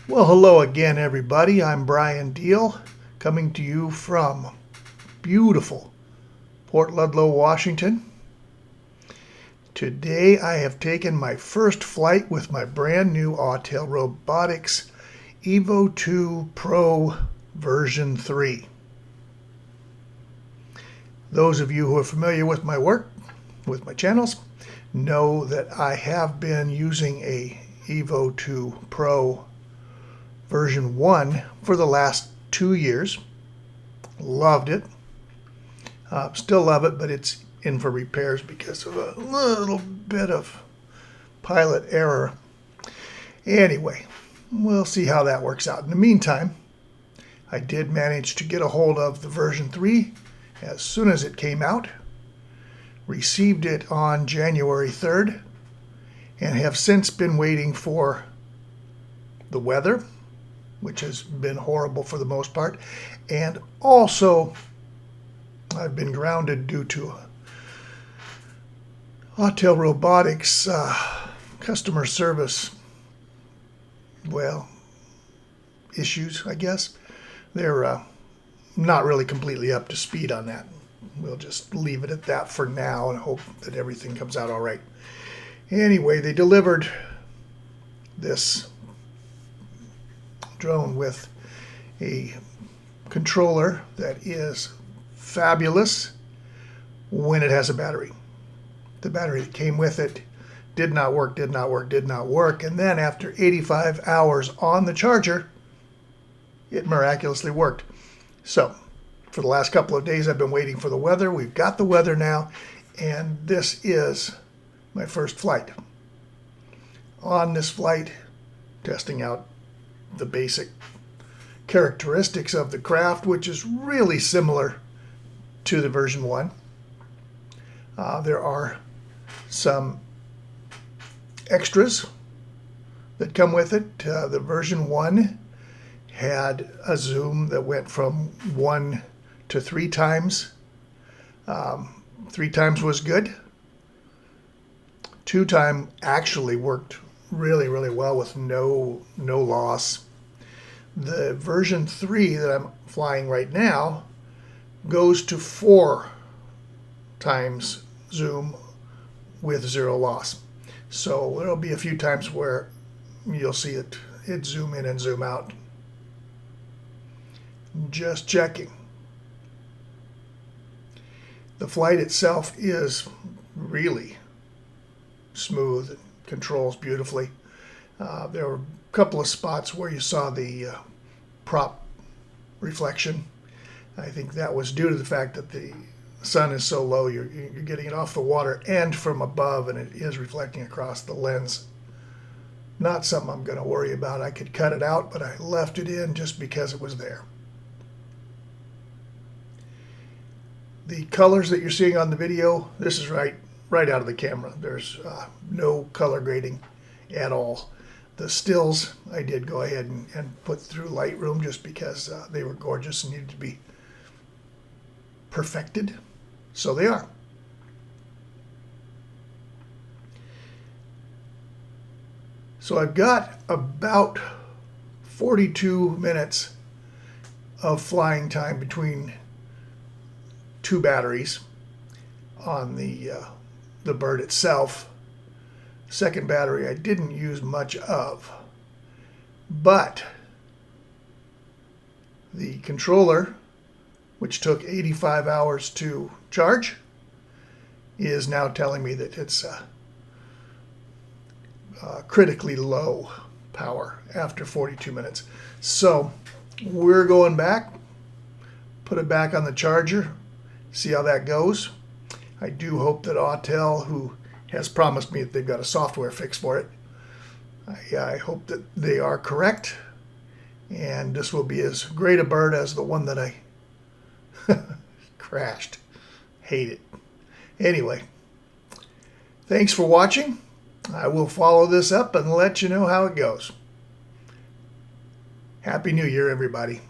Well, hello again, everybody. I'm Bryan Diehl, coming to you from beautiful Port Ludlow, Washington. Today I have taken my first flight with my brand new Autel Robotics EVO 2 Pro version 3. Those of you who are familiar with my work, with my channels, know that I have been using a EVO 2 Pro version 1 for the last 2 years. Loved it. Still love it, but it's in for repairs because of a little bit of pilot error. Anyway, we'll see how that works out. In the meantime, I did manage to get a hold of the version 3 as soon as it came out, received it on January 3rd, and have since been waiting for the weather, which has been horrible for the most part, and also I've been grounded due to Autel Robotics customer service, issues, I guess. They're not really completely up to speed on that. We'll just leave it at that for now and hope that everything comes out all right. Anyway, they delivered this drone with a controller that is fabulous when it has a battery. The battery that came with it did not work, and then after 85 hours on the charger, it miraculously worked. So for the last couple of days I've been waiting for the weather. We've got the weather now, and this is my first flight. On this flight, testing out the basic characteristics of the craft, which is really similar to the version 1. There are some extras that come with it. The version 1 had a zoom that went from 1 to 3 times. 3 times was good. 2 time actually worked really well with no loss. The version 3 that I'm flying right now goes to 4 times zoom with 0 loss. So there'll be a few times where you'll see it zoom in and zoom out. Just checking. The flight itself is really smooth. It controls beautifully. There were a couple of spots where you saw the prop reflection. I think that was due to the fact that the sun is so low, you're getting it off the water and from above, and it is reflecting across the lens. Not something I'm going to worry about. I could cut it out, but I left it in just because it was there. The colors that you're seeing on the video, this is right out of the camera. There's no color grading at all. The stills I did go ahead and put through Lightroom just because they were gorgeous and needed to be perfected. So they are. So I've got about 42 minutes of flying time between 2 batteries on the bird itself. Second battery I didn't use much of, but the controller, which took 85 hours to charge, is now telling me that it's critically low power after 42 minutes. So we're going back, put it back on the charger, see how that goes. I do hope that Autel, who has promised me that they've got a software fix for it, I hope that they are correct, and this will be as great a bird as the one that I crashed. Hate it. Anyway, thanks for watching. I will follow this up and let you know how it goes. Happy New Year, everybody.